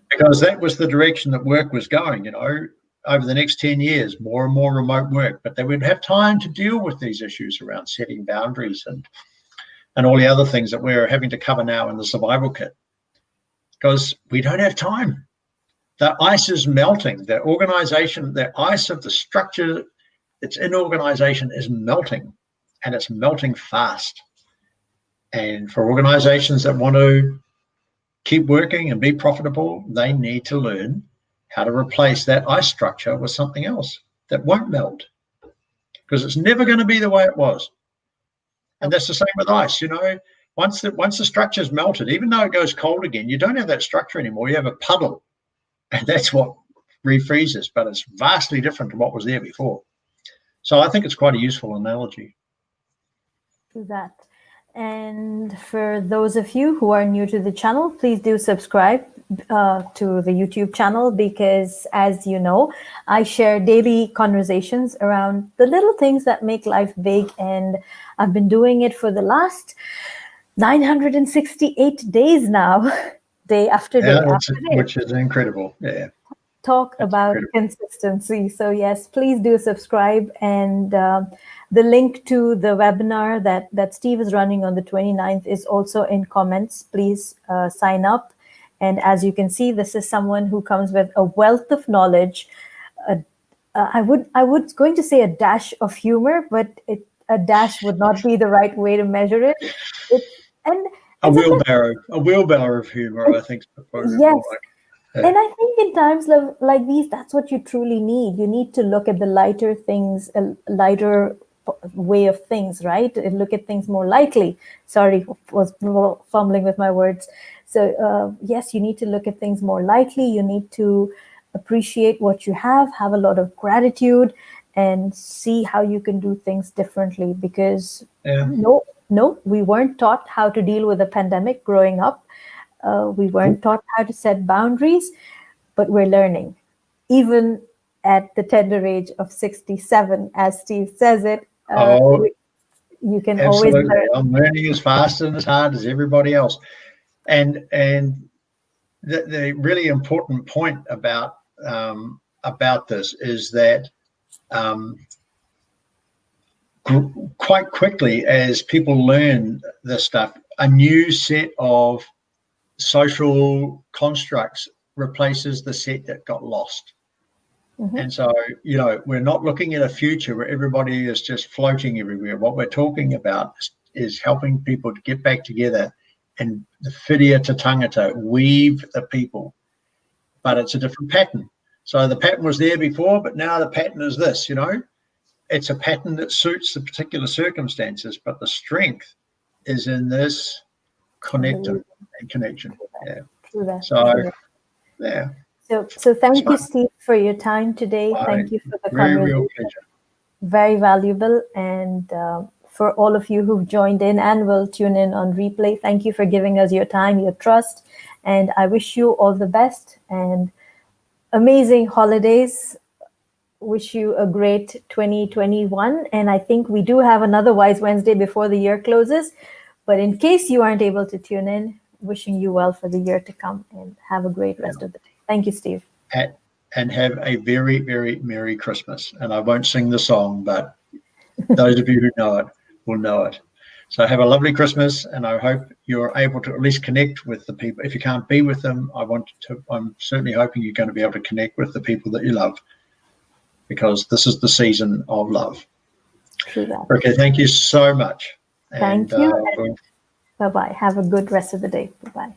Because that was the direction that work was going, over the next 10 years, more and more remote work. But they would have time to deal with these issues around setting boundaries and all the other things that we're having to cover now in the survival kit. Because we don't have time. The ice is melting. The organization, the ice of the structure that's in organization is melting, and it's melting fast. And for organizations that want to keep working and be profitable, they need to learn how to replace that ice structure with something else that won't melt, because it's never going to be the way it was. And that's the same with ice. Once the structure's melted, even though it goes cold again, you don't have that structure anymore. You have a puddle, and that's what refreezes, but it's vastly different to what was there before. So I think it's quite a useful analogy. To that. And for those of you who are new to the channel, please do subscribe to the YouTube channel, because, as you know, I share daily conversations around the little things that make life big, and I've been doing it for the last 968 days now, day after day after day. Which is incredible. Yeah. Talk about consistency. So yes, please do subscribe, and the link to the webinar that Steve is running on the 29th is also in comments. Please sign up. And as you can see, this is someone who comes with a wealth of knowledge. I was going to say a dash of humor, but a dash would not be the right way to measure it. A wheelbarrow of humor, I think. Yes. And I think in times like these, that's what you truly need. You need to look at the lighter things, a lighter way of things, right? And look at things more lightly. Sorry, was fumbling with my words. So yes, you need to look at things more lightly. You need to appreciate what you have a lot of gratitude, and see how you can do things differently. Because no, we weren't taught how to deal with a pandemic growing up. We weren't taught how to set boundaries, but we're learning. Even at the tender age of 67, as Steve says it, you can always learn. I'm learning as fast and as hard as everybody else. And the really important point about this is that quite quickly, as people learn this stuff, a new set of social constructs replaces the set that got lost. And so, we're not looking at a future where everybody is just floating everywhere. What we're talking about is helping people to get back together and the whiria te tangata, weave the people, but it's a different pattern. So the pattern was there before, but now the pattern is this, it's a pattern that suits the particular circumstances, but the strength is in this connective and connection. Yeah. True that. So, True that. yeah. So thank you, Steve, for your time today. Thank you for the conversation. Real pleasure. Very valuable. And for all of you who've joined in and will tune in on replay, thank you for giving us your time, your trust. And I wish you all the best and amazing holidays. Wish you a great 2021. And I think we do have another Wise Wednesday before the year closes. But in case you aren't able to tune in, wishing you well for the year to come and have a great rest of the day. Thank you, Steve. And have a very, very Merry Christmas. And I won't sing the song, but those of you who know it will know it. So have a lovely Christmas, and I hope you're able to at least connect with the people. If you can't be with them, I'm certainly hoping you're going to be able to connect with the people that you love, because this is the season of love. True that. Okay, thank you so much. Thank you. Bye-bye. Have a good rest of the day. Bye-bye.